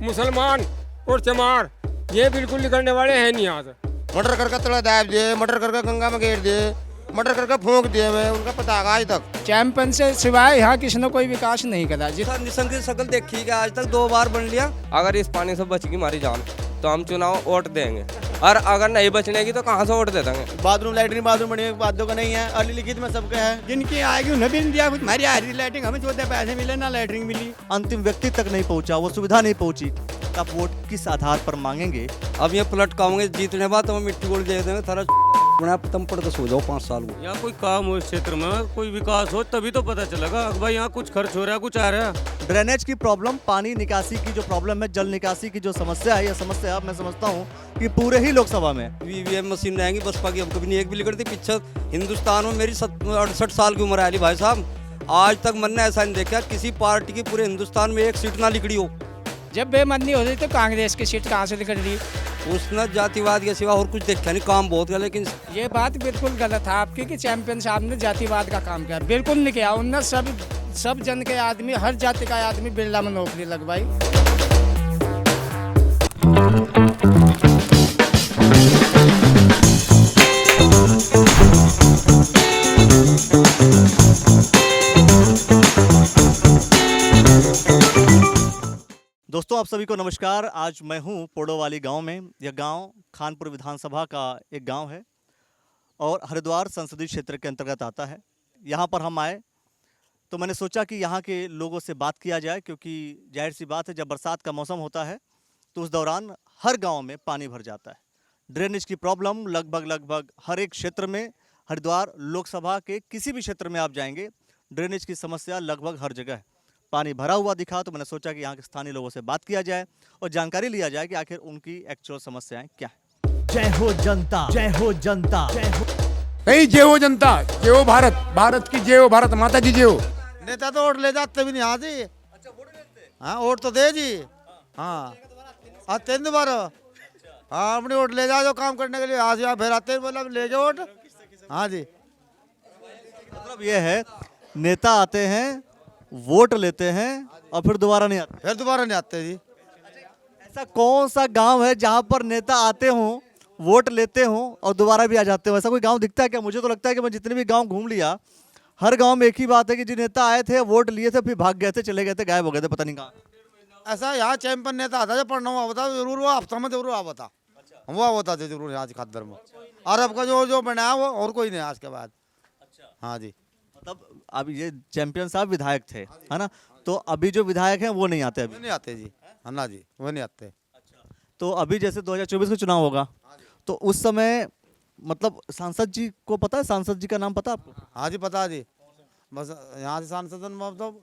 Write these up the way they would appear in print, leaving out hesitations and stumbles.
मुसलमान और चमार ये बिल्कुल निकलने वाले हैं नहीं यहाँ से। मर्डर करके तला दाब दिए, मर्डर करके गंगा में घेर दिए, मर्डर करके फूंक दिए, मैं उनका पता है आज तक। चैंपियन से सिवाय यहाँ किसी ने कोई विकास नहीं करा। निशंक की शक्ल देखी क्या आज तक 2 बार बन लिया। अगर इस पानी से बचेगी हमारी जान तो हम चुनाव वोट देंगे, और अगर नहीं बचने की तो कहाँ से वोट दे देंगे। बाथरूम लैट्रिन बाथरूम बने बातों का नहीं है, अली लिखित में सबके है। जिनकी आएगी उन्हें भी नहीं दिया कुछ, हमारी आ रही लैट्रिन हमें छोटे पैसे मिले ना लैट्रिन मिली। अंतिम व्यक्ति तक नहीं पहुंचा, वो सुविधा नहीं पहुंची। आप वोट किस आधार पर मांगेंगे? अब ये पलट काऊंगे जीतने बाद तो हम मिट्टी गोल दे देंगे थारा तुम पढ़ के सो जाओ 5 साल को। यहाँ कोई काम हो इस क्षेत्र में, कोई विकास हो तभी तो पता चलेगा भाई यहाँ कुछ खर्च हो रहा है, कुछ आ रहा है। ड्रेनेज की प्रॉब्लम, पानी निकासी की जो प्रॉब्लम है, जल निकासी की जो समस्या है, यह समस्या मैं समझता हूँ कि पूरे ही लोकसभा में ईवीएम मशीन रहेंगी बसपा की, अब कभी नहीं एक भी लिखती। पीछे हिंदुस्तान में मेरी 68 साल की उम्र है भाई साहब, आज तक मैंने ऐसा नहीं देखा किसी पार्टी की पूरे हिंदुस्तान में एक सीट ना लिखड़ी हो। जब बेमंदी हो रही तो कांग्रेस की सीट कहाँ से निकल रही? उसने जातिवाद के सिवा और कुछ देखा नहीं, काम बहुत किया। लेकिन ये बात बिल्कुल गलत है आपकी कि चैंपियन साहब ने जातिवाद का काम किया, बिल्कुल नहीं किया। उनने सब जन के आदमी, हर जाति का आदमी बिरला में नौकरी लगवाई। दोस्तों आप सभी को नमस्कार। आज मैं हूं पोड़ोवाली गांव में। यह गांव खानपुर विधानसभा का एक गांव है और हरिद्वार संसदीय क्षेत्र के अंतर्गत आता है। यहां पर हम आए तो मैंने सोचा कि यहां के लोगों से बात किया जाए, क्योंकि जाहिर सी बात है जब बरसात का मौसम होता है तो उस दौरान हर गांव में पानी भर जाता है। ड्रेनेज की प्रॉब्लम लगभग हर एक क्षेत्र में, हरिद्वार लोकसभा के किसी भी क्षेत्र में आप जाएंगे, ड्रेनेज की समस्या लगभग हर जगह है। पानी भरा हुआ दिखा तो मैंने सोचा कि यहाँ के स्थानीय लोगों से बात किया जाए और जानकारी लिया जाए कि आखिर उनकी एक्चुअल समस्याएं क्या है। जय हो जनता, जय हो जनता, जय हो। कहीं जय हो जनता, जय हो भारत, भारत की जय हो, भारत माता की जय हो। नेता तो वोट ले जाते भी नहीं यहाँ जी। हाँ वोट तो दे जी। हाँ 3 बार। हाँ अपनी वोट ले जाओ काम करने के लिए, आज यहाँ फिर आते मतलब ले जाओ वोट। हाँ जी, मतलब ये है नेता आते हैं, वोट लेते हैं और फिर दोबारा नहीं आते। फिर दोबारा नहीं आते जी। ऐसा कौन सा गांव है जहां पर नेता आते हों, वोट लेते हों और दोबारा भी आ जाते हो? ऐसा कोई गांव दिखता है क्या? मुझे तो लगता है कि मैं जितने भी गांव घूम लिया, हर गांव में एक ही बात है कि जो नेता आए थे, वोट लिए थे, फिर भाग गए थे, चले गए थे, गायब हो गए थे, पता नहीं कहाँ। ऐसा यहाँ चैंपियन नेता आता है, पढ़ना हुआ बता जरूर, वो हफ्ता में जरूर आ बता, वो होता था जरूर आज खादर में। और अब का जो बनाया वो और कोई नहीं आज के बाद। हाँ जी, मतलब अब ये चैंपियन साहब विधायक थे, है ना? तो अभी जो विधायक हैं वो नहीं आते अभी? नहीं आते जी। हाँ ना जी, वो नहीं आते। तो अभी जैसे 2024 का चुनाव होगा तो उस समय मतलब सांसद जी को पता है? सांसद जी का नाम पता आपको? हाँ जी पता जी, बस यहाँ से सांसद मतलब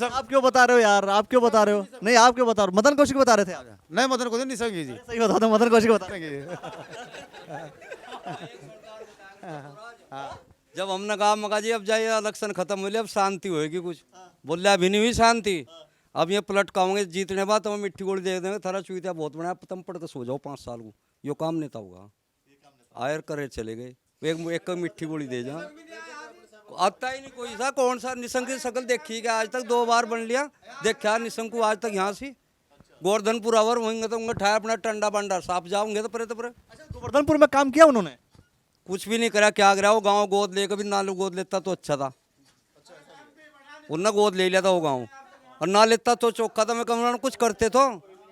आप क्यों बता रहे हो यार? आप क्यों बता रहे हो? नहीं आप क्यों बता रहे हो? मदन कौशिक बता रहे थे आप? नहीं मदन को निसंगी जी। सही बता दो, मदन कौशिक बता रहे जब हमने कहा मगा जी अब जाइए इलेक्शन खत्म हो लिया, अब शांति होएगी कुछ, बोले अभी नहीं हुई शांति। अब ये पलट काऊंगे जीतने बाद तो हम मिट्टी गोली दे देंगे थारा चुईता बहुत बड़ा, तुम पढ़ के सो जाओ 5 साल को। यो काम नहीं था होगा, आयर करे चले गए, एक मिट्टी गोली दे जा। आता ही नहीं कोई सा, कौन सा निशंक की शक्ल देखी क्या आज तक 2 बार बन लिया? देखा निशंक को आज तक यहाँ से गोवर्धनपुर आवर होंगे तो उनका ठाया अपना टंडा बंडा साफ जाओगे तो परे। गोवर्धनपुर में काम किया उन्होंने? कुछ भी नहीं करा, क्या करा? वो गाँव गोद ले, कभी नालू गोद लेता तो अच्छा था, उनने गोद ले लिया था वो गाँव, और ना लेता तो चौका था। मैं कम कुछ करते तो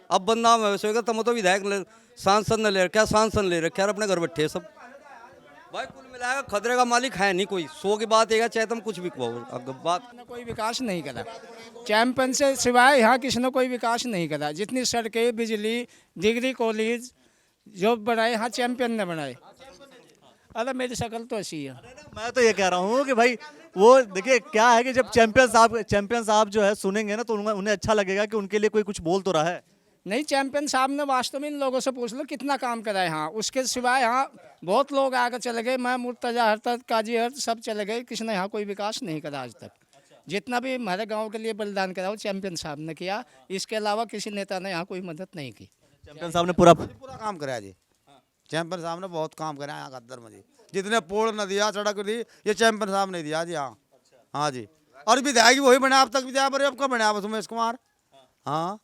अब बंदा वैसे तुम तो विधायक सांसद ने ले रखा, सांसद ले रखा, अपने घर बैठे सब। भाई कुल मिलाकर खतरे का मालिक है नहीं कोई। 100 की बात है, चाहे तुम कुछ भी कहो बात। कोई विकास नहीं करा चैंपियन से सिवाय यहाँ किसी ने कोई विकास नहीं करा। जितनी सड़कें, बिजली, डिग्री कॉलेज जो बनाए यहाँ चैंपियन ने बनाए। अरे मेरी शक्ल तो ऐसी है। मैं तो ये कह रहा हूँ कि भाई वो देखिए क्या है कि जब चैंपियन साहब जो है सुनेंगे ना तो उन्हें अच्छा लगेगा कि उनके लिए कोई कुछ बोल तो रहा है। नहीं, चैंपियन साहब ने वास्तव में इन लोगों से पूछ लो कितना काम करा है यहाँ। उसके सिवाय यहाँ बहुत लोग आकर चले गए, मैं मुर्तजा हरतत काजी हर सब चले गए, किसी ने यहाँ कोई विकास नहीं करा आज तक। जितना भी हमारे गांव के लिए बलिदान करा वो चैंपियन साहब ने किया, इसके अलावा किसी नेता ने यहाँ कोई मदद नहीं की। चैंपियन साहब ने पूरा काम कराया जी। चैंपियन साहब ने बहुत काम कराया यहाँ खद्दर में जी। जितने पोल न दिया, सड़क दी, ये चैंपियन साहब ने दिया जी। हाँ हाँ जी, और विधायक वही बना अब तक विधायक, अब का बना उमेश कुमार। हाँ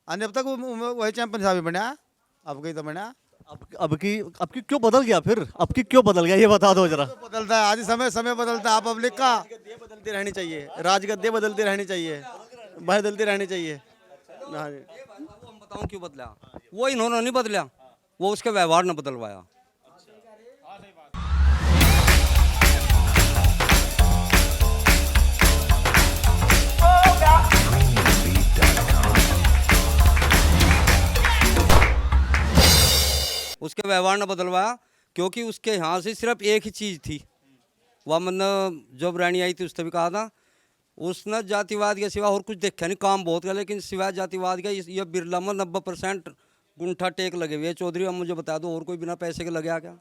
अब तक वही चैंपियन साहब ही बना, अब कहीं तो बना। अब की क्यों बदल गया फिर? अब की क्यों बदल गया ये बता दो जरा। तो बदलता है, आज समय बदलता है, पब्लिक का। गद्दे बदलती रहनी चाहिए, राजगद्दे बदलती रहनी चाहिए, बदलती रहनी चाहिए। हाँ जी। वो हम बताऊं क्यों बदला? वो इन्होंने नहीं बदला, वो उसके व्यवहार ने बदलवाया। उसके व्यवहार ने बदलवाया क्योंकि उसके यहाँ से सिर्फ एक ही चीज़ थी। वह मतलब जब रानी आई थी उसने भी कहा था, उसने जातिवाद के सिवा और कुछ देखा नहीं। काम बहुत किया लेकिन सिवाय जातिवाद का ये बिरला में 90% गुंठा टेक लगे हुए। चौधरी अब मुझे बता दो और कोई बिना पैसे के लगे क्या?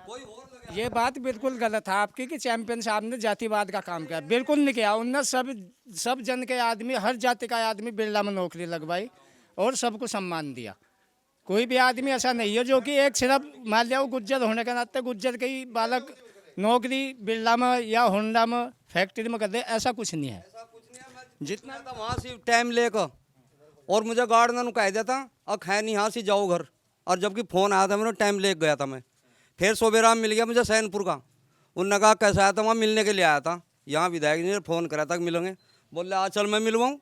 कोई और लगे? ये बात बिल्कुल गलत है आपकी कि चैंपियन साहब ने जातिवाद का काम किया। बिल्कुल नहीं किया। उनने सब जन के आदमी, हर जाति का आदमी बिरला में नौकरी लगवाई और सबको सम्मान दिया। कोई भी आदमी ऐसा नहीं है जो कि एक सिर्फ मान लिया वो गुज्जर होने के नाते गुज्जर के ही बालक नौकरी बिरला में या होंडा में फैक्ट्री में कर दे, ऐसा कुछ नहीं है। जितना था वहाँ से टाइम लेकर और मुझे गार्ड ने कह दिया था अब है नहीं यहाँ से जाओ घर। और जबकि फ़ोन आया था मैंने टाइम ले गया था मैं। फिर सोबेराम मिल गया मुझे सैनपुर का। उन्होंने कहा कैसा आया था? वहाँ मिलने के लिए आया था। यहाँ विधायक जी ने फ़ोन करा था कि मिलोगे। बोले आ चल मैं मिलवाऊँ।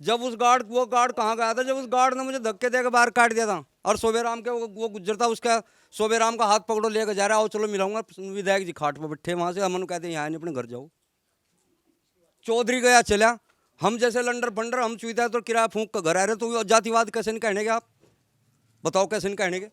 जब वो गार्ड कहाँ गया था? जब उस गार्ड ने मुझे धक्के देकर बाहर काट दिया था। और सोबेराम के वो गुज्जर था, उसका सोबेराम का हाथ पकड़ो लेकर जा रहा है, आओ चलो मिलाऊंगा। विधायक जी खाट पर बैठे वहाँ से, हमने कहते हैं यहाँ नहीं अपने घर जाओ। चौधरी गया चला, हम जैसे लंडर फंडर हम चुईता तो किराया फूंक कर घर आ रहे, तो जातिवाद कैसे नहीं कहने के? आप बताओ कैसे नहीं कहने के?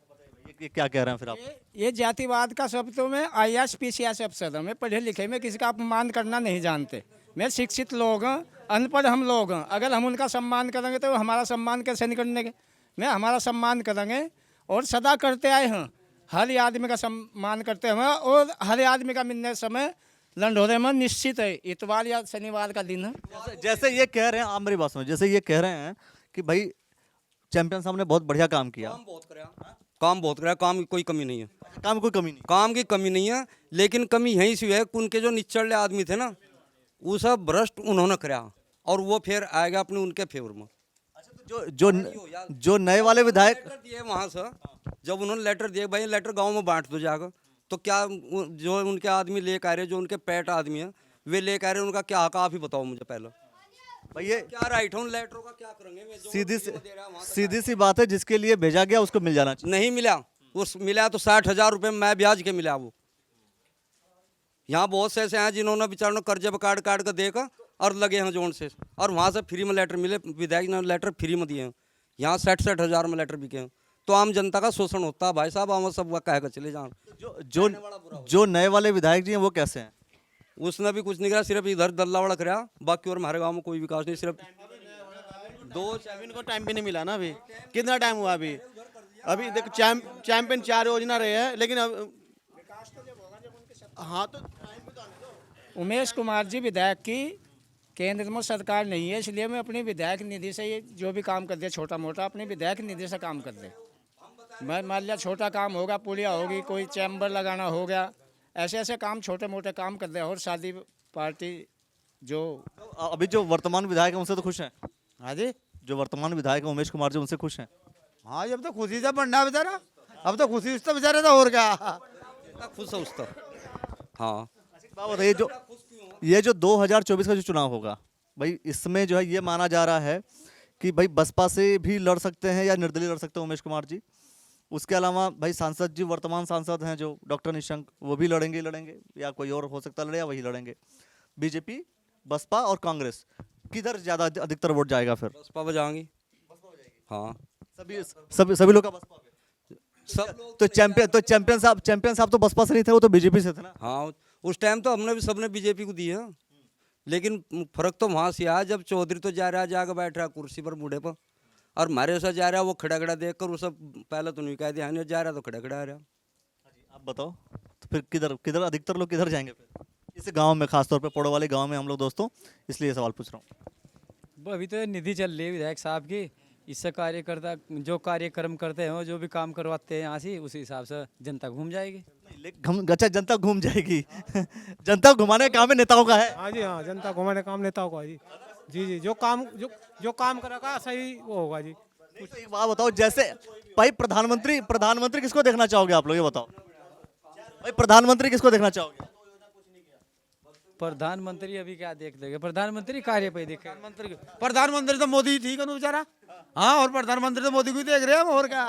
ये क्या कह रहे हैं फिर आप? ये जातिवाद का शब्द तो मैं IAS PCS अफसर हूँ। मैं पढ़े लिखे, मैं किसी का अपमान करना नहीं जानते। मैं शिक्षित लोग हैं, अनपढ़ हम लोग हैं। अगर हम उनका सम्मान करेंगे तो हमारा सम्मान कैसे नहीं करने के? मैं हमारा सम्मान करेंगे और सदा करते आए हैं। हर आदमी का सम्मान करते हुए और हर आदमी का मिलने समय लंढोरे में निश्चित है इतवार या शनिवार का दिन है। जैसे ये कह रहे हैं, आप मेरी बात सुनो, जैसे ये कह रहे हैं कि भाई चैंपियन साहब ने बहुत बढ़िया काम किया, काम बहुत कराया, काम की कोई कमी नहीं है। काम में कोई कमी नहीं। काम की कमी नहीं है, लेकिन कमी यहीं से है कि उनके जो निचले आदमी थे ना, वो सब भ्रष्ट उन्होंने कराया और वो फिर आएगा अपने उनके फेवर में। जो नए वाले विधायक लेटर दिए वहाँ से, जब उन्होंने लेटर दिए भाई लेटर गांव में बांट दो जाकर, तो क्या जो उनके आदमी लेकर आ रहे, जो उनके पेट आदमी है वे लेकर आ रहे, उनका क्या हक? आप ही बताओ मुझे पहले। भाई ये क्या राइट है उन लेटरों का? क्या करेंगे? सीधी सी बात है, जिसके लिए भेजा गया उसको मिल जाना चाहिए। नहीं मिला, उस मिला तो 60,000 रुपये में ब्याज के मिला वो। यहाँ बहुत से ऐसे हैं जिन्होंने बेचारों कर्जे पर काट कर देकर और लगे हैं जोन से, और वहाँ से फ्री में लेटर मिले। विधायक ने लेटर फ्री में दिए हैं। यहाँ 60,000 में लेटर बिके हैं। तो आम जनता का शोषण होता है भाई साहब, हम सब कह कर चले जाए। जो नए वाले विधायक जी हैं वो कैसे हैं? उसने भी कुछ नहीं करा, सिर्फ इधर दल्लावड़ा कराया, बाकी और हमारे गाँव में कोई विकास नहीं। सिर्फ इनको टाइम भी नहीं मिला ना। अभी कितना टाइम हुआ? अभी देखो चैंपियन 4 योजना रहे हैं, लेकिन अब हाँ तो उमेश कुमार जी विधायक की केंद्र में सरकार नहीं है, इसलिए मैं अपनी विधायक निधि से ये जो भी काम कर दे छोटा मोटा अपनी विधायक निधि से काम कर दे। मैं मान लिया छोटा काम होगा, पुलिया होगी, कोई चैम्बर लगाना हो गया, ऐसे ऐसे काम छोटे मोटे काम कर दे। और शादी पार्टी जो अभी जो वर्तमान विधायक हैं उनसे तो खुश हैं? हाँ जी, जो वर्तमान विधायक हैं उमेश कुमार जी, उनसे खुश हैं? हाँ जी, अब तो खुशी से बनना बेचारा, अब तो खुशी उससे बेचारे था और क्या। खुश है उसका। हाँ बात बताइए, ये जो 2024 का जो चुनाव होगा भाई, इसमें जो है ये माना जा रहा है कि भाई बसपा से भी लड़ सकते हैं या निर्दलीय लड़ सकते हैं उमेश कुमार जी। उसके अलावा भाई सांसद जी, वर्तमान सांसद हैं जो डॉक्टर निशंक, वो भी लड़ेंगे या कोई और हो सकता लड़े या वही लड़ेंगे। बीजेपी, बसपा और कांग्रेस, किधर ज़्यादा अधिकतर वोट जाएगा फिर? बसपा बजाएंगी। हाँ सभी लोग का बसपा पे। सब लोग तो चैंपियन साहब तो बसपा से नहीं थे, वो तो बीजेपी से थे ना। हाँ उस टाइम तो हमने भी सबने बीजेपी को दी है, लेकिन फर्क तो वहाँ से आया जब चौधरी तो जा रहा है जाकर बैठ रहा है कुर्सी पर बूढ़े पर, और हमारे साथ जा रहा है वो खड़ा खड़ा देख कर वो सब पहले तो नहीं कह दिया, नहीं जा रहा तो खड़ा खड़ा आ रहा। आप बताओ तो फिर किधर अधिकतर लोग किधर जाएंगे फिर इस गांव में, खासतौर पे पोड़ो वाले गांव में हम लोग दोस्तों, इसलिए सवाल पूछ रहा हूँ। अभी तो निधि चल रही है विधायक साहब की, इससे कार्यकर्ता जो कार्यक्रम करते हैं जो भी काम करवाते हैं यहाँ से, उसी हिसाब से जनता घूम जाएगी। अच्छा, जनता घूम जाएगी। जनता घुमाने का काम है नेताओं का है। हाँ जी, हाँ, जनता घुमाने काम नेताओं का है जी। जी जी, जो काम करेगा सही वो होगा जी। तो एक बात बताओ, जैसे भाई प्रधानमंत्री किसको देखना चाहोगे आप लोग, ये बताओ भाई, प्रधानमंत्री किसको देखना चाहोगे? प्रधानमंत्री अभी क्या देख लेंगे, प्रधानमंत्री कार्य पे देखे। प्रधानमंत्री तो मोदी ठीक है ना बेचारा। हाँ, और प्रधानमंत्री तो मोदी को ही देख रहे हैं हम, और क्या।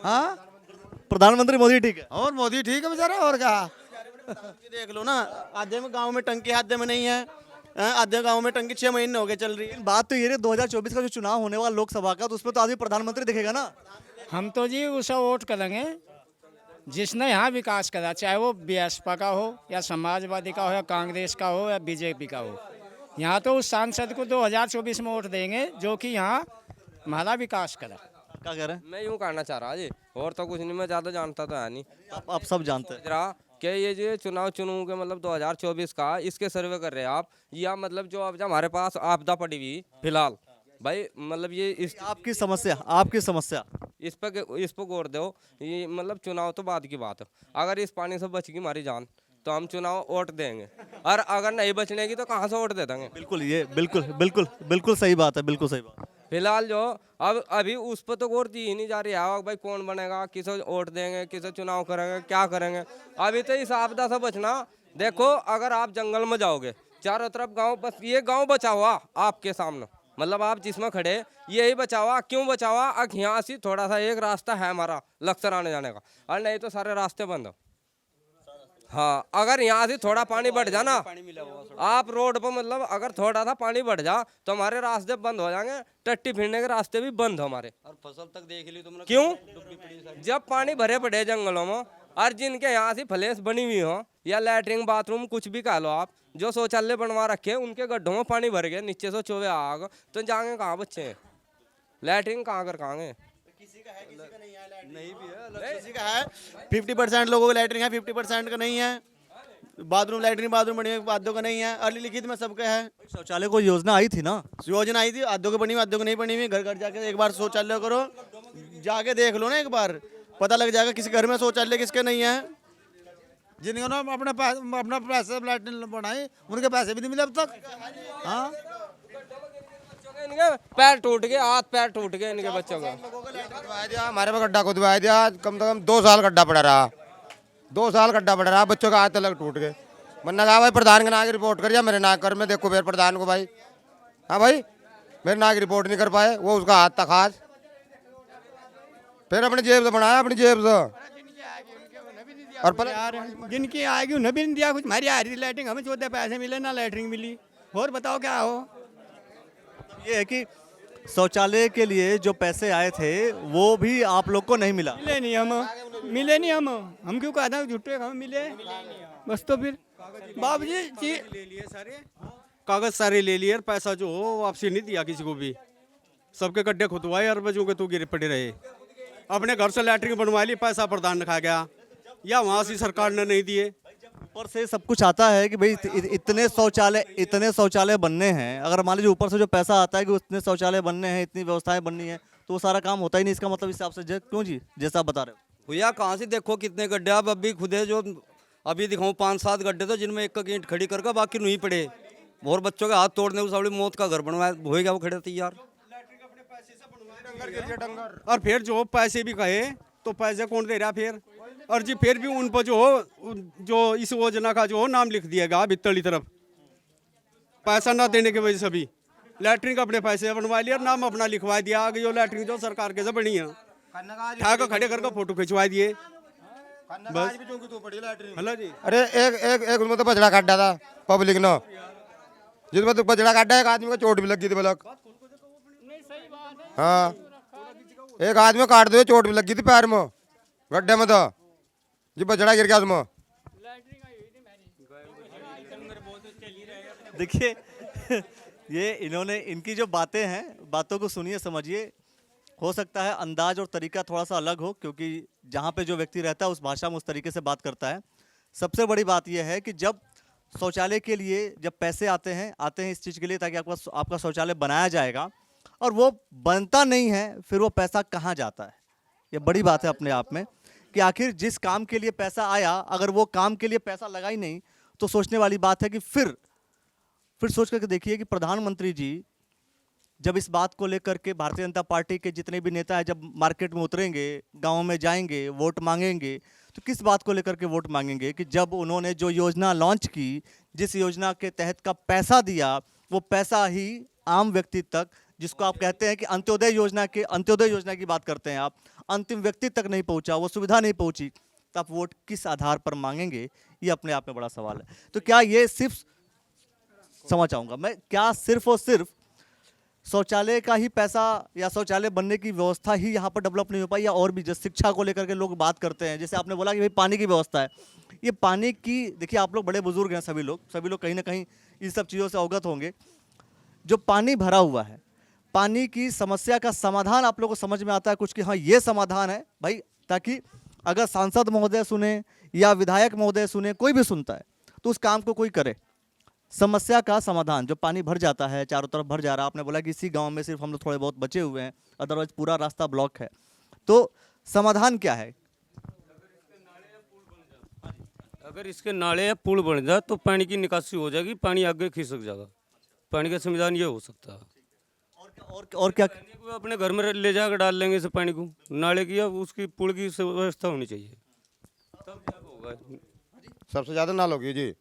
हाँ, प्रधानमंत्री मोदी ठीक है। और मोदी ठीक है बेचारा, और क्या। देख लो ना, आधे में गांव में टंकी आधे में नहीं है, आधे गांव में टंकी 6 महीने हो गए चल रही है। बात तो ये है 2024 का जो चुनाव होने वाला लोकसभा का, तो उसमें तो आदमी प्रधानमंत्री दिखेगा ना। हम तो जी उसे वोट करेंगे जिसने यहाँ विकास करा, चाहे वो बीएसपी का हो या समाजवादी का हो या कांग्रेस का हो या बीजेपी का हो। यहाँ तो उस सांसद को 2024 में वोट देंगे जो कि यहाँ हमारा विकास करा। क्या कह रहे हैं? मैं यूँ कहना चाह रहा जी, और तो कुछ नहीं, मैं ज़्यादा जानता तो है नहीं। आप सब जानते हैं। जरा क्या ये जो चुनाव के मतलब 2024 का इसके सर्वे कर रहे हैं आप, या मतलब जो अब हमारे पास आपदा पड़ी हुई फिलहाल भाई, मतलब ये इस आपकी समस्या इस पर गौर दो। ये मतलब चुनाव तो बाद की बात है, अगर इस पानी से बच गई हमारी जान तो हम चुनाव वोट देंगे, और अगर नहीं बचने की तो कहाँ से वोट दे देंगे। बिल्कुल, ये बिल्कुल सही बात है, बिल्कुल सही बात। फिलहाल जो अब अभी उस पर तो गौर दी ही नहीं जा रही है भाई, कौन बनेगा, किसे वोट देंगे, किसे चुनाव करेंगे, क्या करेंगे। अभी तो इस आपदा से बचना, देखो अगर आप जंगल में जाओगे चारों तरफ गांव, बस ये गांव बचा हुआ आपके सामने, मतलब आप जिसमें खड़े यही बचा हुआ। क्यों बचा हुआ? अब यहाँ से थोड़ा सा एक रास्ता है हमारा लक्सर आने जाने का, और नहीं तो सारे रास्ते बंद हो। हाँ, अगर यहाँ से थोड़ा पानी बढ़ जाना आप रोड पर, मतलब अगर थोड़ा सा पानी बढ़ जा तो हमारे रास्ते बंद हो जाएंगे, टट्टी फिरने के रास्ते भी बंद हो हमारे। और फसल तक देख ली तुमने, क्यों? जब पानी भरे पड़े जंगलों में, और जिनके यहाँ से फ्लैश बनी हुई हो या लैट्रिन बाथरूम कुछ भी कह लो आप, जो शौचालय बनवा रखे उनके गड्ढों में पानी भर गए, नीचे से चोवे आग, तो जाएंगे कहाँ बच्चे? लैट्रिन कहाँ कर खाएंगे? नहीं भी है, किसी का है 50% लोगों को लैटरिन है, 50% का नहीं है। बाथरूम बनी हुई आधों का नहीं है, अली लिखित में सबके है। शौचालय को योजना आई थी ना, योजना आई थी, आधों की बनी हुई आधों की नहीं बनी हुई। घर घर जाके एक बार शौचालय करो, जाके देख लो ना, एक बार पता लग जाएगा किसी घर में शौचालय किसके नहीं है। जिन्होंने अपना पैसे लैट्रिन बनाए उनके पैसे भी नहीं मिले अब तक। हाँ, इनके पैर टूट गए, हाथ पैर टूट गए इनके बच्चों का। हमारे पे गड्ढा खुदवाया दिया, कम से कम 2 साल गड्ढा पड़ा रहा, 2 साल गड्ढा पड़ा रहा, बच्चों का हाथ तक टूट गए। मैंने कहा भाई प्रधान के नाम की रिपोर्ट करिए, मेरे नाम कर, मैं देखो फिर प्रधान को भाई। हाँ भाई, मेरे नाम की रिपोर्ट नहीं कर पाए, वो उसका हाथ तक हाथ, फिर अपनी जेब से बनाया, अपनी जेब से। और जिनकी आएगी उन्हें भी नहीं दिया कुछ, हमारी आ रही लैटरिन, हमें 14 पैसे मिले ना लैटरिन मिली। और बताओ क्या हो। ये है कि शौचालय के लिए जो पैसे आए थे वो भी आप लोग को नहीं मिला। मिले नहीं हम क्यों कहते हैं झूठे, हमें मिले बस। तो फिर बाबूजी जी ले लिए सारे कागज, सारे ले लिए, पैसा जो हो वापसी नहीं दिया किसी को भी, सबके गड्ढे खुदवाए और बच्चों के तू गिरे पड़े रहे। अपने घर से लैटरिन बनवा ली, पैसा प्रधान ने खा गया, या वहाँ से सरकार ने नहीं दिए। ऊपर से सब कुछ आता है कि भाई इतने शौचालय बनने हैं, अगर मान लीजिए ऊपर से जो पैसा आता है कि इतने शौचालय बनने हैं, इतनी व्यवस्थाएं बननी है, तो वो सारा काम होता ही नहीं। इसका मतलब इस हिसाब से क्यों जी, जैसा आप बता रहे हो भैया, कहाँ से देखो कितने गड्ढे आप अभी खुद है, जो अभी दिखाऊं 5-7 गड्ढे तो जिनमें एक ईंट खड़ी करके बाकी नहीं पड़े, और बच्चों के हाथ तोड़ने को साड़ी मौत का घर बनवाया होएगा वो खड़े तैयार। और फिर जो पैसे भी कहे तो पैसे कौन दे रहा फिर? और जी फिर भी उन पर जो हो, जो इस योजना का जो हो नाम लिख दिएगा भीतरी तरफ, पैसा ना देने की वजह से भी लैटरिन का अपने पैसे बनवा लिया, नाम अपना लिखवा दिया। आगे जो लैटरिन जो सरकार के से बनी है, ठाकर खड़े करके फोटो खिंचवा दिए बस। हेलो जी, अरे एक उसमें तो बजड़ा काटा था पब्लिक ने, जिसमें तो बजड़ा काटा, एक आदमी को चोट भी लगी थी बलक। हाँ, एक आदमी काट दो, चोट भी लगी थी पैर में, गड्ढे में तो जी बजड़ा गिर गया उसमें। देखिए ये इन्होंने, इनकी जो बातें हैं, बातों को सुनिए, समझिए। हो सकता है अंदाज और तरीका थोड़ा सा अलग हो, क्योंकि जहाँ पे जो व्यक्ति रहता है उस भाषा में उस तरीके से बात करता है। सबसे बड़ी बात यह है कि जब शौचालय के लिए जब पैसे आते हैं इस चीज़ के लिए ताकि आपका शौचालय बनाया जाएगा, और वो बनता नहीं है, फिर वो पैसा कहाँ जाता है। ये बड़ी बात है अपने आप में कि आखिर जिस काम के लिए पैसा आया, अगर वो काम के लिए पैसा लगा ही नहीं, तो सोचने वाली बात है कि फिर सोच करके देखिए कि प्रधानमंत्री जी जब इस बात को लेकर के भारतीय जनता पार्टी के जितने भी नेता हैं जब मार्केट में उतरेंगे, गाँव में जाएंगे, वोट मांगेंगे, तो किस बात को लेकर के वोट मांगेंगे कि जब उन्होंने जो योजना लॉन्च की, जिस योजना के तहत का पैसा दिया, वो पैसा ही आम व्यक्ति तक, जिसको आप कहते हैं कि अंत्योदय योजना की बात करते हैं आप, अंतिम व्यक्ति तक नहीं पहुंचा, वो सुविधा नहीं पहुंची, तो आप वोट किस आधार पर मांगेंगे? ये अपने आप में बड़ा सवाल है। तो क्या ये सिर्फ, समझ चाहूंगा मैं, क्या सिर्फ और सिर्फ शौचालय का ही पैसा या शौचालय बनने की व्यवस्था ही यहाँ पर डेवलप नहीं हो पाई, या और भी जैसे शिक्षा को लेकर के लोग बात करते हैं, जैसे आपने बोला कि भाई पानी की व्यवस्था है, ये पानी की, देखिए आप लोग बड़े बुजुर्ग हैं, सभी लोग कहीं ना कहीं इन सब चीज़ों से अवगत होंगे। जो पानी भरा हुआ है, पानी की समस्या का समाधान आप लोग को समझ में आता है कुछ कि हाँ ये समाधान है भाई, ताकि अगर सांसद महोदय सुने या विधायक महोदय सुने, कोई भी सुनता है तो उस काम को कोई करे। समस्या का समाधान, जो पानी भर जाता है, चारों तरफ भर जा रहा है, आपने बोला कि इसी गांव में सिर्फ हम लोग थोड़े बहुत बचे हुए हैं, अदरवाइज पूरा रास्ता ब्लॉक है, तो समाधान क्या है? अगर इसके नाले या पुल बन जाए तो पानी की निकासी हो जाएगी, पानी आगे खिसक जाएगा। पानी का समाधान ये हो सकता है। और क्या? वो अपने घर में ले जाकर डाल लेंगे इस पानी को, नाले की या उसकी पुल की व्यवस्था होनी चाहिए, तब क्या होगा। सबसे ज़्यादा नालों की जी,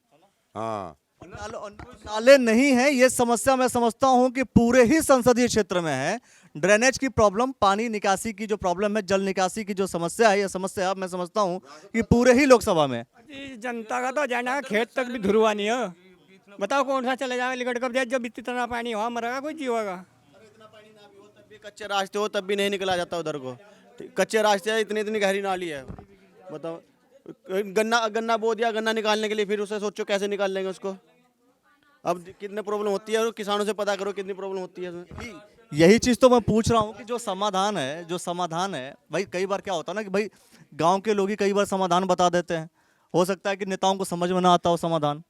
हाँ। नाले नहीं है ये समस्या, मैं समझता हूं कि पूरे ही संसदीय क्षेत्र में है। ड्रेनेज की प्रॉब्लम, पानी निकासी की जो प्रॉब्लम है, जल निकासी की जो समस्या है, ये समस्या मैं समझता हूं कि पूरे ही लोकसभा में। जनता का तो जाना खेत तक भी धुरवा नहीं है, बताओ कौन सा चले जाए लिकट कर, जब इतना पानी हो मरेगा कोई जीवेगा। कच्चे रास्ते हो तब भी नहीं निकला जाता उधर को, कच्चे रास्ते है, इतनी गहरी नाली है, बताओ। गन्ना बो दिया, गन्ना निकालने के लिए फिर उसे सोचो कैसे निकाल लेंगे उसको। अब कितने प्रॉब्लम होती है, और किसानों से पता करो कितनी प्रॉब्लम होती है। यही चीज़ तो मैं पूछ रहा हूँ कि जो समाधान है भाई, कई बार क्या होता है ना कि भाई गांव के लोग ही कई बार समाधान बता देते हैं। हो सकता है कि नेताओं को समझ में ना आता हो समाधान,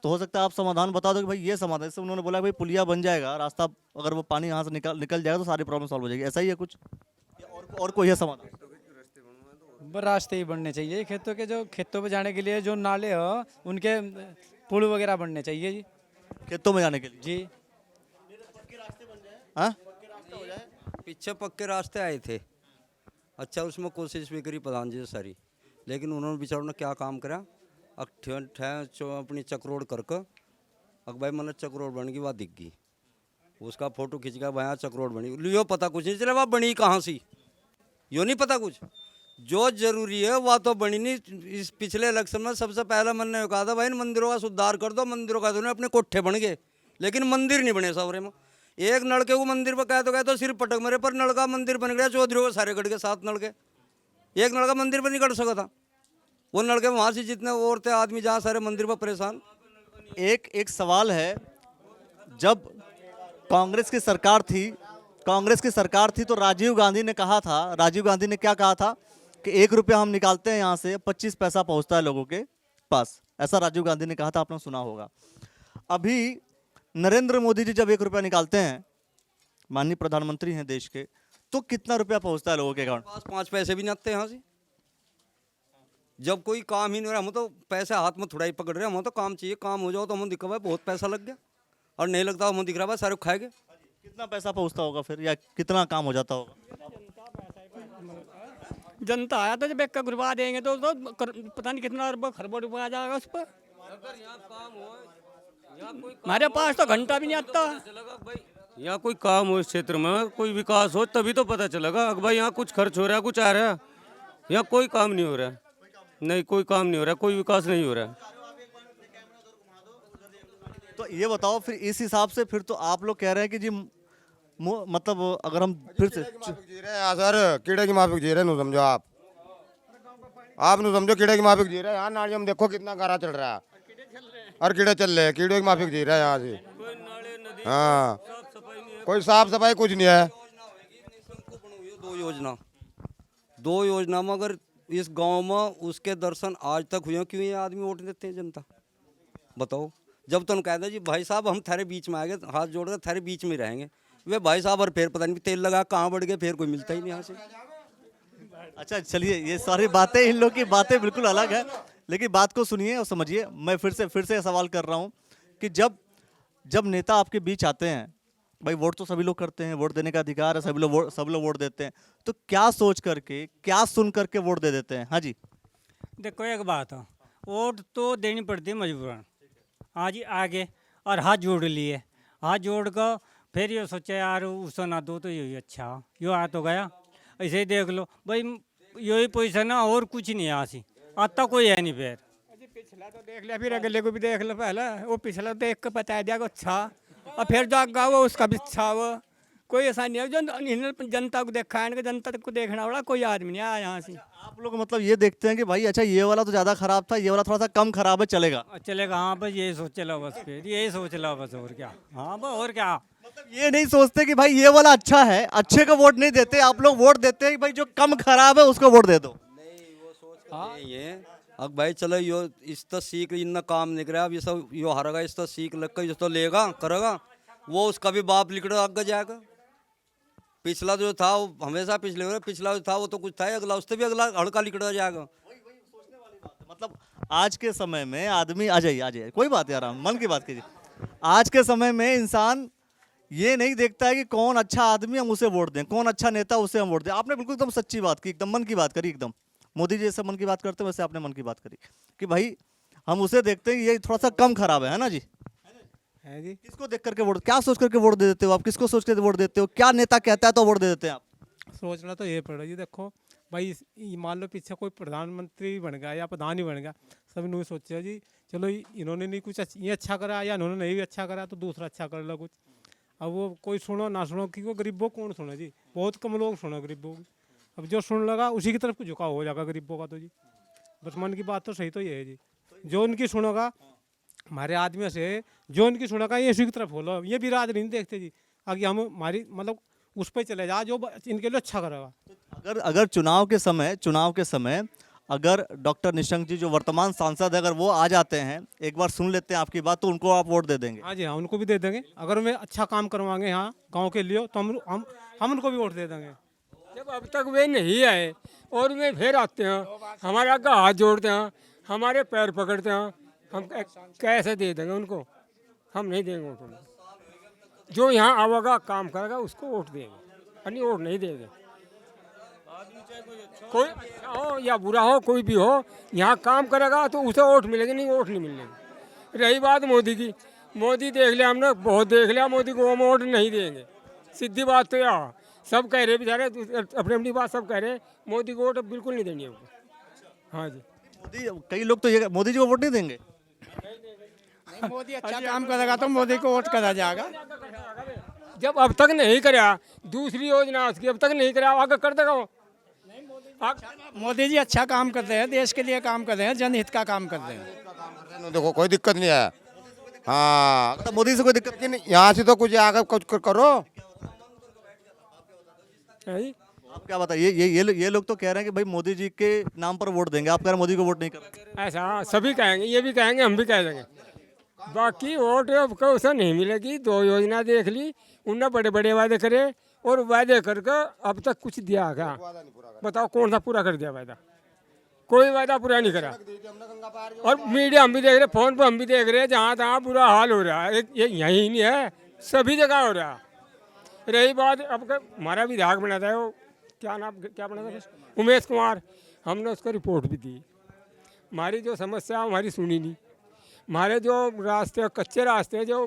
तो हो सकता है आप समाधान बता दो कि भाई ये समाधान, जैसे उन्होंने बोला भाई पुलिया बन जाएगा, रास्ता अगर वो पानी यहाँ से निकल जाएगा तो सारी प्रॉब्लम सॉल्व हो जाएगी, ऐसा ही है कुछ, और कोई है समाधान? रास्ते ही बनने चाहिए खेतों के, जो खेतों पे जाने के लिए जो नाले हो उनके पुल वगैरह बनने चाहिए जी, खेतों में जाने के लिए जी। हाँ, पीछे पक्के रास्ते आए थे, अच्छा उसमें कोशिश भी करी प्रधान जी से सारी, लेकिन उन्होंने बेचारों ने क्या काम करा, अपनी चक्रोड़ करके, अब भाई मतलब चक्रोड़ बन गई, वह दिख गई, उसका फोटो खींच गया, वहाँ चक्रोड़ बनी, लियो पता कुछ नहीं चला वह बनी कहाँ सी, यो नहीं पता कुछ। जो जरूरी है वह तो बनी नहीं। इस पिछले इलेक्शन में सबसे पहला मन ने कहा था भाई मंदिरों का सुधार कर दो, मंदिरों का तो अपने कोठे बन गए, लेकिन मंदिर नहीं बने सवरे में। एक नलके को मंदिर पर कह तो सिर्फ पटक मेरे पर नलका मंदिर बन गया, चौधरी को सारे कट गए, 7 नलके, एक नलका मंदिर पर नहीं कट सका था। वो नलके वहाँ से जितने औरतें आदमी जहाँ सारे मंदिर पर परेशान। एक सवाल है, जब कांग्रेस की सरकार थी तो राजीव गांधी ने क्या कहा था कि 1 रुपया हम निकालते हैं यहाँ से 25 पैसा पहुँचता है लोगों के पास, ऐसा राजीव गांधी ने कहा था, आपने सुना होगा। अभी नरेंद्र मोदी जी जब 1 रुपया निकालते हैं, माननीय प्रधानमंत्री हैं देश के, तो कितना रुपया पहुँचता है लोगों के अकाउंट? 5 पैसे भी नहीं आते यहाँ से। जब कोई काम ही नहीं हो रहा, हम तो पैसे हाथ में थोड़ा ही पकड़ रहे हैं, हम तो काम चाहिए, काम हो जाओ तो हम दिखा भाई बहुत पैसा लग गया, और नहीं लगता हम दिख रहा भाई सारे खाएंगे। कितना पैसा पहुँचता होगा फिर, या कितना काम हो जाता होगा? जनता आया तो जब एक का गुरबा देंगे तो पता नहीं कितना खरबों रुपया आ जाएगा उस पर। हमारे पास तो घंटा भी नहीं आता। यहाँ कोई काम हो, इस क्षेत्र में कोई विकास हो, तभी तो पता चलेगा कि भाई यहाँ कुछ खर्च हो रहा है, कुछ आ रहा है। यहाँ कोई काम नहीं हो रहा है, नहीं कोई काम नहीं हो रहा है, कोई विकास नहीं हो रहा है। तो ये बताओ फिर इस हिसाब से फिर तो आप लोग कह रहे हैं कि जी मतलब अगर हम फिर से जी रहे हैं सर, कीड़े की माफिक जी रहे हैं, समझो आप नु समझो कीड़े की माफिक जी रहे हैं। यहाँ नालियों में देखो कितना गारा चल रहा है, और कीड़े चल रहे हैं, कीड़े की माफिक जी रहे हैं यहाँ से। हाँ, कोई साफ सफाई कुछ नहीं है। 2 योजना में अगर इस गांव में उसके दर्शन आज तक हुए, क्यों ये आदमी वोट देते हैं जनता, बताओ। जब तो कहते जी भाई साहब हम थारे बीच में आ गए, हाथ जोड़ कर थारे बीच में रहेंगे, वे भाई साहब और फिर पता नहीं तेल लगा कहाँ बढ़ गए, फिर कोई मिलता ही नहीं यहाँ से। अच्छा चलिए, ये सारी बातें, इन लोग की बातें बिल्कुल अलग है, लेकिन बात को सुनिए और समझिए। मैं फिर से सवाल कर रहा हूँ कि जब जब नेता आपके बीच आते हैं, भाई वोट तो सभी लोग करते हैं, वोट देने का अधिकार है, सब लोग वोट देते हैं, तो क्या सोच करके, क्या सुन करके वोट दे देते हैं? हाँ जी। देखो एक बात है, वोट तो देनी पड़ती है मजबूरन। आज आगे और हाथ जोड़ लिए, हाथ जोड़ कर फिर ये सोचा यार उसको ना दो तो यही अच्छा, यो आ तो गया। ऐसे ही देख लो भाई, यही पोजीशन है और कुछ नहीं है। आसी आता कोई है नहीं। फिर पिछला तो देख लिया, फिर अगले को भी देख लो। पहले वो पिछला देख कर बता दिया अच्छा, और फिर जो आगा वो उसका भी अच्छा। वो कोई ऐसा नहीं है जो इन्होंने जनता को देखा है, जनता को देखना वाला कोई आदमी नहीं आया यहाँ से। आप लोग मतलब ये देखते हैं कि भाई अच्छा ये वाला तो ज़्यादा खराब था, ये वाला थोड़ा सा कम खराब है, चलेगा? चलेगा, हाँ बस यही सोच लो बस, फिर यही सोच लो बस, और क्या। हाँ बस और क्या, मतलब ये नहीं सोचते कि भाई ये वाला अच्छा है, अच्छे को वोट नहीं देते। आप लोग वोट देते हैं कि भाई जो कम खराब है उसको वोट दे दो। ये अब भाई चलो यो इस तो सीख इतना काम नहीं करा, अब ये सब यो हारेगा, इस तो सीख लग कर तो लेगा करेगा, वो उसका भी बाप लिखड़ आगे जाएगा। पिछला जो था वो हमेशा पिछला जो था वो तो कुछ था, अगला उससे भी अगला हड़का लिखड़ा जाएगा। मतलब आज के समय में आदमी, आ जाइए कोई बात यार, मन की बात कीजिए। आज के समय में इंसान ये नहीं देखता है कि कौन अच्छा आदमी हम उसे वोट दें, कौन अच्छा नेता उसे हम वोट दें। आपने बिल्कुल एकदम सच्ची बात की, एकदम मन की बात करी, एकदम मोदी जी जैसे मन की बात करते हैं वैसे आपने मन की बात करी कि भाई हम उसे देखते हैं ये थोड़ा सा कम खराब है ना जी? है जी। किसको देख करके वोट, क्या सोच करके वोट दे देते हो आप? किसको सोच के वोट देते हो? क्या नेता कहता है तो वोट दे देते हैं आप? सोचना तो ये पड़ेगा जी। देखो भाई, मान लो पीछे कोई प्रधानमंत्री बन गया या प्रधान ही बन गया, सब ने सोचा जी चलो इन्होंने नहीं कुछ ये अच्छा करा, या इन्होंने नहीं भी अच्छा करा तो दूसरा अच्छा कर लो कुछ। अब वो कोई सुनो ना सुनो, क्योंकि गरीबों कौन सुने जी, बहुत कम लोग सुनो गरीबों की। अब जो सुन लगा उसी की तरफ को झुकाव हो जाएगा गरीबों का। तो जी बस मन की बात तो सही तो ये है जी, जो उनकी सुनोगा हमारे आदमी से, जो उनकी सुनोगा ये उसी की तरफ हो लो। ये भी राज नहीं देखते जी, आगे हम हमारी मतलब उस पर चले जा जो इनके लिए अच्छा करेगा। अगर चुनाव के समय अगर डॉक्टर निशंक जी जो वर्तमान सांसद है, अगर वो आ जाते हैं, एक बार सुन लेते हैं आपकी बात, तो उनको आप वोट दे देंगे? हाँ जी हाँ, उनको भी दे देंगे। अगर वे अच्छा काम करवाएंगे यहाँ गांव के लिए तो हम उनको भी वोट दे देंगे। जब अब तक वे नहीं आए और वे फिर आते हैं, हमारे आगे हाथ जोड़ते हैं, हमारे पैर पकड़ते हैं, हम कैसे दे देंगे उनको? हम नहीं देंगे वोट उनको। जो यहाँ आवेगा काम करेगा उसको वोट देंगे, अन्य वोट नहीं देंगे। कोई अच्छा हो या बुरा हो, कोई भी हो, यहाँ काम करेगा तो उसे वोट मिलेगी, नहीं वोट नहीं मिलेगी। रही बात मोदी की, मोदी देख लिया हमने, बहुत देख लिया मोदी को, हम वोट नहीं देंगे। सीधी बात तो यह सब कह रहे बेचारे, अपनी अपनी बात सब कह रहे, मोदी को वोट बिल्कुल नहीं देनी है हमको। हाँ जी, कई लोग तो ये मोदी जी को वोट नहीं देंगे। मोदी अच्छा काम करेगा तो मोदी को वोट करा जाएगा। जब अब तक नहीं कराया, दूसरी योजना उसकी अब तक नहीं कराया, आगे कर देगा वो। मोदी जी अच्छा काम कर रहे हैं, देश के लिए काम कर रहे हैं, जनहित का काम कर रहे हैं। देखो कोई दिक्कत नहीं है। हाँ मतलब मोदी से कोई दिक्कत नहीं, यहाँ से तो कुछ आगे कुछ करो। आप क्या बताइए, ये लोग तो कह रहे हैं कि भाई मोदी जी के नाम पर वोट देंगे, आप कह रहे हैं मोदी को वोट नहीं करेंगे। ऐसा सभी कहेंगे, ये भी कहेंगे, हम भी कह देंगे। बाकी वोट को उसे नहीं मिलेगी। 2 योजना देख ली, उनने बड़े बड़े वादे करे और वादे करके अब तक कुछ दिया क्या? बताओ कौन सा पूरा कर दिया वादा? कोई वादा पूरा नहीं करा। और मीडिया हम भी देख रहे, फोन पर हम भी देख रहे, जहाँ तहाँ बुरा हाल हो रहा है। ये यही नहीं है, सभी जगह हो रहा है। रही बात अब हमारा विधायक बना था, वो क्या बना था, उमेश कुमार, हमने उसको रिपोर्ट भी दी। हमारी जो समस्या हमारी सुनी नहीं। हमारे जो रास्ते कच्चे रास्ते जो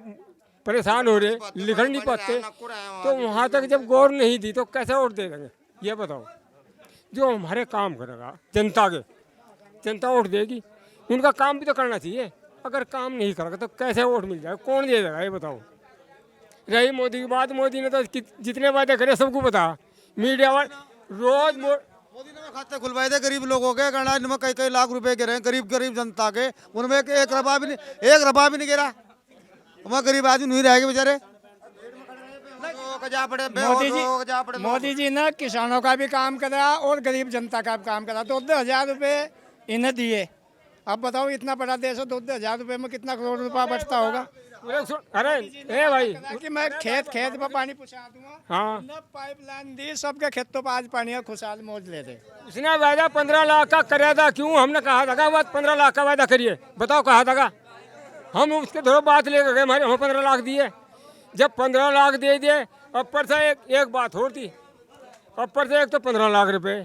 परेशान हो रहे, लिख नहीं पाते, तो वहाँ तक जब गौर नहीं दी तो कैसे वोट दे देंगे? ये बताओ। जो हमारे काम करेगा जनता के, जनता वोट देगी, उनका काम भी तो करना चाहिए। अगर काम नहीं करेगा तो कैसे वोट मिल जाएगा? कौन दे देगा ये बताओ। रही मोदी की बात, मोदी ने तो जितने वादे करे सबको पता। मीडिया वाले रोज मोदी ने खाते खुलवाए थे गरीब लोगों के, गणराज्य में कई लाख रुपए गिरे हैं गरीब जनता के, उनमें एक रुपया भी नहीं गिरा। वहाँ गरीब आदमी नहीं रहेंगे बेचारे। मोदी जी ने किसानों का भी काम करा और गरीब जनता का भी काम करा। 2,000 रुपये इन्हें दिए। अब बताओ इतना बड़ा देश है, 2,000 रुपये में कितना करोड़ रुपया बचता होगा? अरे ए भाई, कि मैं खेत में पानी पहुँचा दूंगा। हाँ, पाइपलाइन दी, सबके खेतों पर आज पानी है, खुशहाल मौज ले दे। उसने वादा 15 लाख का कराया था। क्यों? हमने कहा था 15 लाख का वादा करिए, बताओ कहा था? हम उसके धरो बात लेकर गए, हमारे हम 15 लाख दिए। जब 15 लाख दे दिए, ऊपर से एक बात और थी, ऊपर से एक तो 15 लाख रुपए,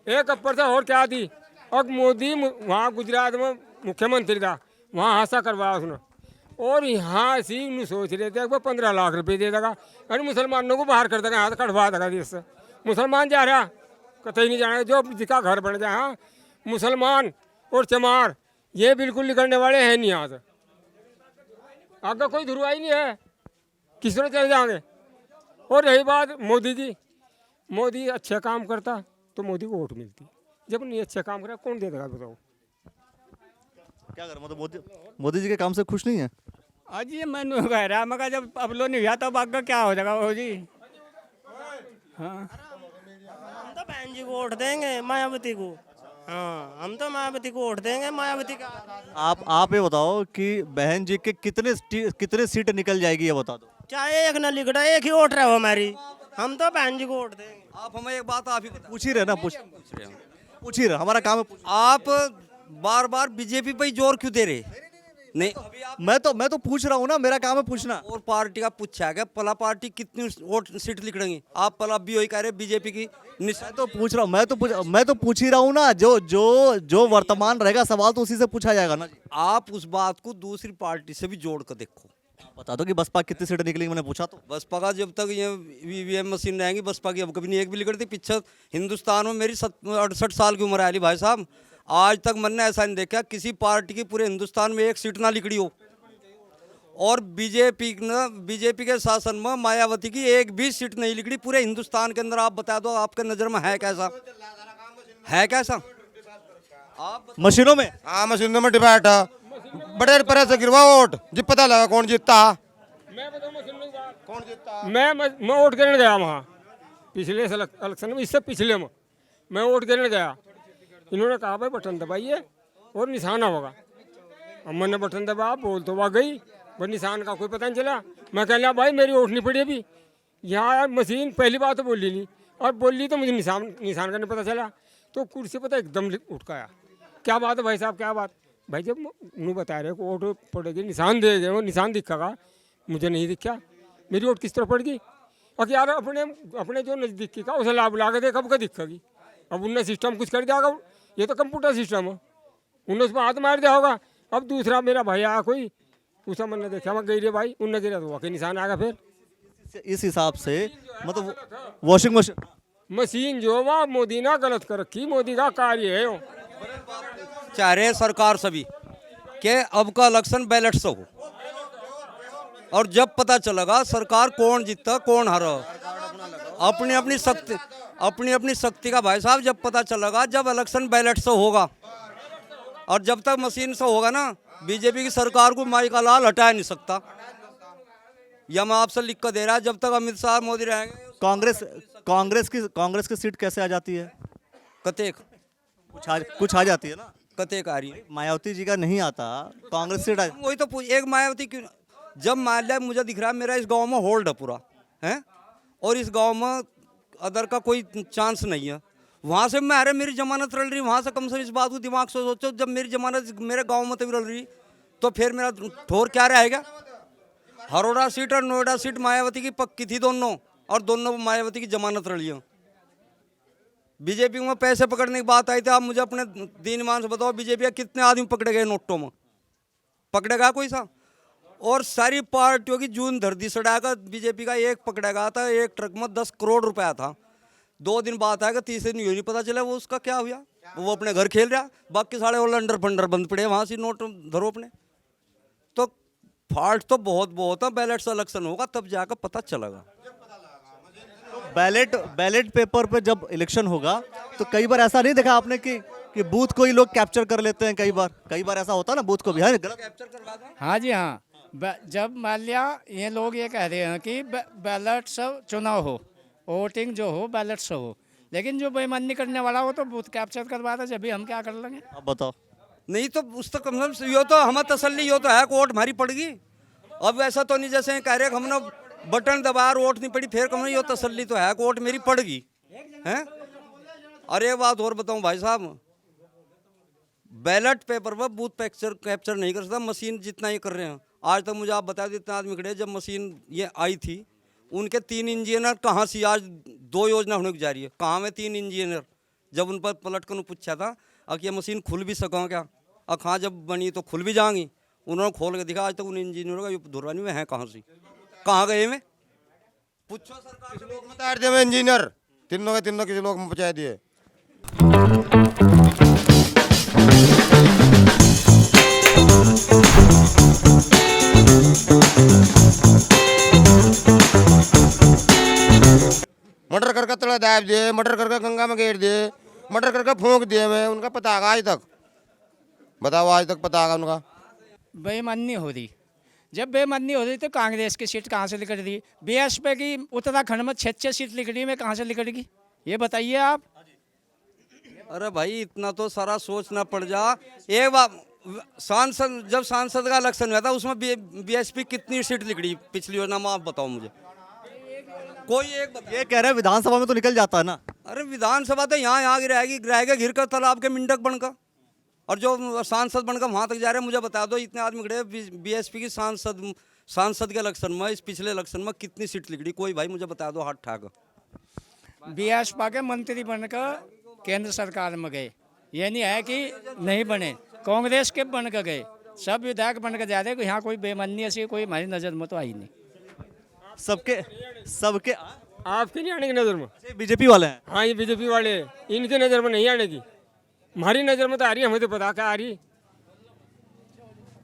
एक ऊपर से और क्या दी। और मोदी वहाँ गुजरात में मुख्यमंत्री था, वहाँ हादसा करवाया उसने, और यहाँ ऐसी नहीं सोच रहे थे वो 15 लाख रुपए दे देगा, अरे मुसलमानों को बाहर कर देगा, हाथ कटवा देगा देश से। मुसलमान जा रहा, कतई नहीं जाना, जो जिसका घर बन जाए। हाँ, मुसलमान और चमार ये बिल्कुल निकलने वाले हैं नहीं यहाँ से, आगे कोई धुरवाई नहीं है, किस तरह चले जाएंगे। और रही बात मोदी की, मोदी अच्छे काम करता तो मोदी को वोट मिलती, जब नहीं अच्छे काम करा कौन दे देगा बताओ। क्या कर मतलब मोदी जी के काम से खुश नहीं है? आज ये मैंने कह रहा, मगर जब अब लो नहीं हुआ तो आगे क्या हो जाएगा वो जी। हाँ, हम तो बहन जी को वोट देंगे, मायावती को। हाँ, हम तो मायावती को वोट देंगे, मायावती का। आप ये बताओ कि बहन जी के कितने सीट निकल जाएगी, ये बता दो। चाहे एक न लिख रहा, एक ही वोट रहा हमारी, हम तो बहन जी को वोट देंगे। आप हमें एक बात आप ही पूछ ही रहे ना, पूछ ही रहे, हमारा काम है। आप बार बार बीजेपी पे ही जोर क्यों दे रहे? नहीं, मैं तो पूछ रहा हूँ ना, मेरा काम है पूछना। और पार्टी का पूछा गया, पला पार्टी कितनी वोट सीट लिख रही, आप पला भी वही कह रहे बीजेपी की। मैं तो पूछ रहा हूँ, मैं तो पूछ ही रहा हूँ ना, जो वर्तमान रहेगा सवाल तो उसी से पूछा जाएगा ना। आप उस बात को दूसरी पार्टी से भी जोड़ कर देखो, बता दो कि बसपा कितनी सीटें निकलेंगी, मैंने पूछा तो। बसपा का जब तक ये ईवीएम मशीन रहेंगी, बसपा की अब कभी नहीं एक भी निकलती। पीछे हिंदुस्तान में मेरी 68 साल की उम्र है अली भाई साहब, आज तक मैंने ऐसा नहीं देखा किसी पार्टी की पूरे हिंदुस्तान में एक सीट ना निकली हो। और बीजेपी के शासन में मायावती की एक भी सीट नहीं निकली पूरे हिंदुस्तान के अंदर। आप बता दो, आपके नजर में है कैसा, है कैसा? आप मशीनों में, हाँ मशीनों में डिबेट बड़े पर से गिरवा वोट जी, पता लगा कौन जीतता। कौन जीतता? मैं वोट करने गया वहाँ पिछले इलेक्शन में, इससे पिछले में मैं वोट करने गया। इन्होंने कहा भाई बटन दबाइए और निशाना होगा। अब मैंने बटन दबाया, बोल तो वहाँ गई, पर निशान का कोई पता नहीं चला। मैं कह लिया भाई मेरी वोट नहीं पड़ी अभी, यहाँ मशीन पहली बात तो बोली नहीं, और बोली तो मुझे निशान का नहीं पता चला। तो कुर्सी पता एकदम उठ गया, क्या बात है भाई साहब, क्या बात? भाई जब मुँह बता रहे वोट पड़ेगी, निशान दे गए, वो निशान दिखा, मुझे नहीं दिखा, मेरी वोट किस तरह पड़ गई। और यार अपने जो नज़दीकी का उसे लाभ ला के दे, कब का दिखेगी। अब उनने सिस्टम कुछ कर दिया, ये तो कंप्यूटर सिस्टम है, उन्होंने उसमें हाथ मार दिया होगा। अब दूसरा मेरा भाई आया कोई, पूछा, मैंने देखा, मैं गई रे भाई, उनने गिरा तो वाकई निशान आएगा। फिर इस हिसाब से मतलब वॉशिंग मशीन जो वह मोदी ने गलत कर रखी, मोदी का कार्य है। चाह रहे सरकार सभी के अब का इलेक्शन बैलेट से हो, और जब पता चलेगा सरकार कौन जीता कौन हारा, अपनी अपनी शक्ति का भाई साहब, जब पता चलेगा, जब इलेक्शन बैलेट से होगा। और जब तक मशीन से होगा ना, बीजेपी की सरकार को माई का लाल हटा नहीं सकता। यह मैं आपसे लिख कर दे रहा है, जब तक अमित शाह मोदी रहेंगे। कांग्रेस की सीट कैसे आ जाती है? कतेक कुछ आ जाती है ना, कतेक आ रही है। मायावती जी का नहीं आता, कांग्रेस सीट वही तो एक मायावती क्यों, जब मान लिया मुझे दिख रहा है मेरा इस गांव में होल्ड है पूरा है, और इस गांव में अदर का कोई चांस नहीं है, वहाँ से मेरी जमानत रल रही, वहाँ से कम से कम इस बात को दिमाग से सोचो, जब मेरी जमानत मेरे गांव में तभी रल रही, तो फिर मेरा ठोर क्या रहेगा। हरोड़ा सीट और नोएडा सीट मायावती की पक्की थी दोनों, और दोनों मायावती की जमानत रली है। बीजेपी में पैसे पकड़ने की बात आई थी, आप मुझे अपने दीन ईमान से बताओ, बीजेपी के कितने आदमी पकड़े गए नोटों में? पकड़े गया कोई सा? और सारी पार्टियों की जून धरती सड़ाकर बीजेपी का एक पकड़ा गया था, एक ट्रक में 10 करोड़ रुपया था। 2 दिन बाद आएगा, तीसरे दिन नहीं पता चला वो उसका क्या हुआ, वो अपने घर खेल रहा, बाकी सारे वो लंडर फंडर बंद पड़े, वहाँ से नोट धरो अपने। तो फाल्ट तो बहुत है, बैलेट से इलेक्शन होगा तब जाकर पता चलेगा। बैलेट पेपर पे जब इलेक्शन होगा तो कई बार ऐसा नहीं देखा आपने कि बूथ को ही लोग कैप्चर कर लेते हैं, कई बार ऐसा होता है ना, बूथ को भी है गलत कैप्चर करवा दो। हाँ जी हाँ, जब मान लिया ये लोग ये कह रहे हैं कि बैलेट से चुनाव हो, वोटिंग जो हो बैलेट से हो, लेकिन जो बेईमानी करने वाला हो तो बूथ कैप्चर करवा दे, जब भी हम क्या कर लेंगे। अब बताओ। नहीं तो उस तक कम से कम यो तो हमें तसल्ली यो तो है कि वोट हमारी पड़ गई। अब ऐसा तो नहीं जैसे कह रहे हमने बटन दबाया वोट नहीं पड़ी, फिर कम यो तसल्ली तो है कि वोट मेरी पड़ गई है। अरे बात और बताऊं भाई साहब, बैलेट पेपर पर बूथ कैप्चर नहीं कर सकता, मशीन जितना ही कर रहे हैं। आज तक मुझे आप बता दें इतने आदमी खड़े, जब मशीन ये आई थी उनके 3 इंजीनियर कहाँ से आज 2 योजना होने की जा रही है, कहाँ में 3 इंजीनियर। जब उन पर पलट कर पूछा था अब ये मशीन खुल भी सका क्या, और कहाँ जब बनी तो खुल भी जाएंगी, उन्होंने खोल के दिखा। आज तक उन इंजीनियरों का धुरवानी में है कहाँ से, कहाँ गए में पूछो सरकार के लोग बता दिए इंजीनियर तीनों के तीनों किसी लोग में पहुँचा दिए। मटर करके तड़ा दाब दिए, मटर करके गंगा में गेर दिए, मटर करके फूंक दिए। मैं उनका पता आगा आज तक, बताओ आज तक पता आगा उनका। बेईमानी हो रही, जब बेईमानी हो रही तो कांग्रेस की सीट कहाँ से निकल रही, बीएसपी की उत्तराखंड में 6 सीट निकल रही, में कहाँ से निकलेगी ये बताइए आप। अरे भाई इतना तो सारा सोचना पड़ जा। एक बार सांसद, जब सांसद का इलेक्शन हुआ था उसमें बीएसपी कितनी सीट निकली पिछली योजना में, आप बताओ मुझे, कोई एक बताओ। ये कह रहे हैं विधानसभा में तो निकल जाता है ना। अरे विधानसभा तो यहाँ गिराएगा घिर कर तालाब के मिंडक बनकर, और जो सांसद बनकर वहाँ तक जा रहे हैं। मुझे बता दो इतने आदमी खड़े बीएसपी की सांसद के इलेक्शन में, इस पिछले इलेक्शन में कितनी सीट निकली, कोई भाई मुझे बता दो हाथ ठाक। बीएसपी के मंत्री बनकर केंद्र सरकार में गए, ये नहीं है कि नहीं बने, कांग्रेस के बन कर गए, सब विधायक बन कर जा रहे हैं। यहाँ कोई बेईमानी ऐसी कोई हमारी नज़र में तो आई नहीं। सबके आपकी नहीं आने की नज़र में, बीजेपी वाले हैं। हाँ ये बीजेपी वाले, इनकी नज़र में नहीं आने की, हमारी नज़र में तो आ रही है, हमें तो पता क्या आ रही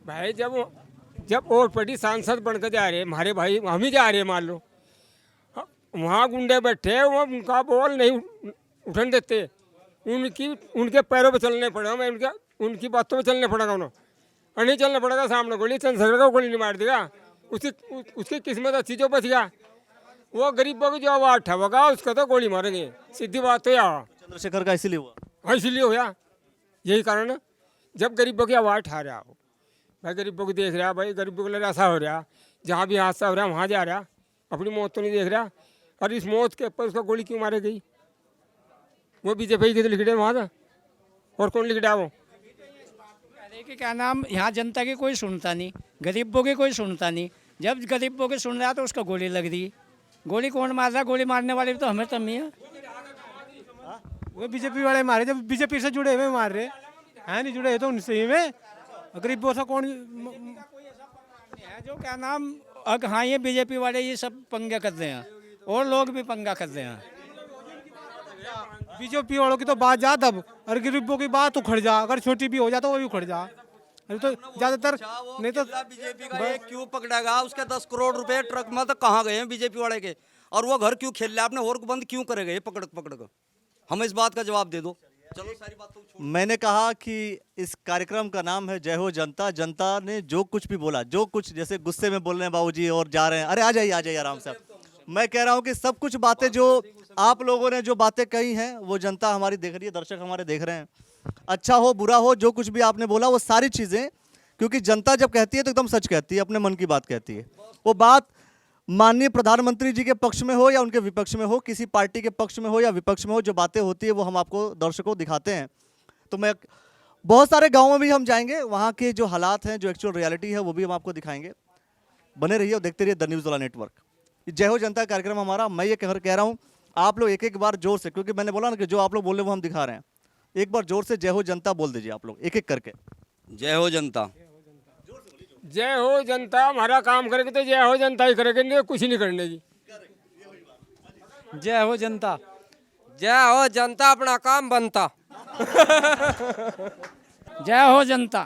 भाई। जब वोट पड़ी सांसद बनकर जा रहे हमारे भाई, हम ही जा रहे हैं मान लो, वहाँ गुंडे बैठे, वो उनका बोल नहीं उठन देते, उनके पैरों पे चलने पड़ेगा, मैं उनकी बातों पे चलने पड़ेगा, उन्हें नहीं चलना पड़ेगा। सामने गोली चंद्रशेखर को गोली नहीं मार देगा, उसकी किस्मत अच्छी जो बच गया, वो गरीबों की जो आवाज़ ठेगा उसका तो गोली मारेंगे, सीधी बात तो यहाँ चंद्रशेखर का इसीलिए हुआ। हाँ इसीलिए होया, यही कारण है। जब गरीबों की आवाज़ ठा रहा हो भाई, गरीबों को देख रहा भाई, गरीबों के लिए ऐसा हो रहा, जहाँ भी हादसा हो रहा वहाँ जा रहा, अपनी मौत तो नहीं देख रहा। और इस मौत के ऊपर उसका गोली क्यों मारे गई, वो बीजेपी के तो लिख रहे वहाँ था, और कौन लिख रहा वो। कि क्या नाम, यहाँ जनता की कोई सुनता नहीं, गरीबों की कोई सुनता नहीं। जब गरीबों की सुन रहा तो उसका गोली लग रही, गोली कौन मार रहा, गोली मारने वाले तो हमें तम ही है। वो बीजेपी वाले मारे, जब बीजेपी से जुड़े हुए मार रहे हैं, नहीं जुड़े तो उनसे ही में गरीबों से कौन है जो क्या नाम। हाँ ये बीजेपी वाले ये सब पंगा कर रहे हैं, और लोग भी पंगा कर रहे हैं। बीजेपी वालों की तो बात जा तब, और गरीबों की बात उखड़ जा, अगर छोटी भी हो जा तो वो भी उखड़ जा। अरे तो ज्यादातर नहीं तो बीजेपी का एक क्यों पकड़ेगा, उसके 10 करोड़ रुपए ट्रक में तो कहाँ गए हैं बीजेपी वाले के, और वो घर क्यों खेल रहा, आपने और को बंद क्यों करेगा ये पकड़ कर, हमें इस बात का जवाब दे दो। चलो सारी बात तो मैंने कहा कि इस कार्यक्रम का नाम है जय हो जनता। जनता ने जो कुछ भी बोला, जो कुछ जैसे गुस्से में बोल रहे हैं बाबूजी और जा रहे हैं, अरे आ जाइए आराम से। मैं कह रहा हूं कि सब कुछ बातें जो आप लोगों ने जो बातें कही हैं वो जनता हमारी देख रही है, दर्शक हमारे देख रहे हैं। अच्छा हो बुरा हो, जो कुछ भी आपने बोला वो सारी चीज़ें, क्योंकि जनता जब कहती है तो एकदम सच कहती है, अपने मन की बात कहती है। वो बात माननीय प्रधानमंत्री जी के पक्ष में हो या उनके विपक्ष में हो, किसी पार्टी के पक्ष में हो या विपक्ष में हो, जो बातें होती है वो हम आपको दर्शकों दिखाते हैं। तो मैं बहुत सारे गाँवों में भी हम जाएंगे, वहाँ के जो हालात हैं, जो एक्चुअल रियलिटी है वो भी हम आपको दिखाएंगे। बने रहिए और देखते रहिए द न्यूज़ वाला नेटवर्क। जय हो जनता कार्यक्रम हमारा। मैं ये कह रहा हूँ आप लोग एक बार जोर से, क्योंकि मैंने बोला ना कि जो आप लोग बोल रहे हैं वो हम दिखा रहे हैं, एक बार जोर से जय हो जनता बोल दीजिए आप लोग एक करके। जय हो जनता, जय हो जनता। हमारा काम करेंगे तो जय हो जनता ही करेंगे, नहीं कुछ नहीं करने की। जय हो जनता, जय हो जनता, अपना काम बनता। जय हो जनता।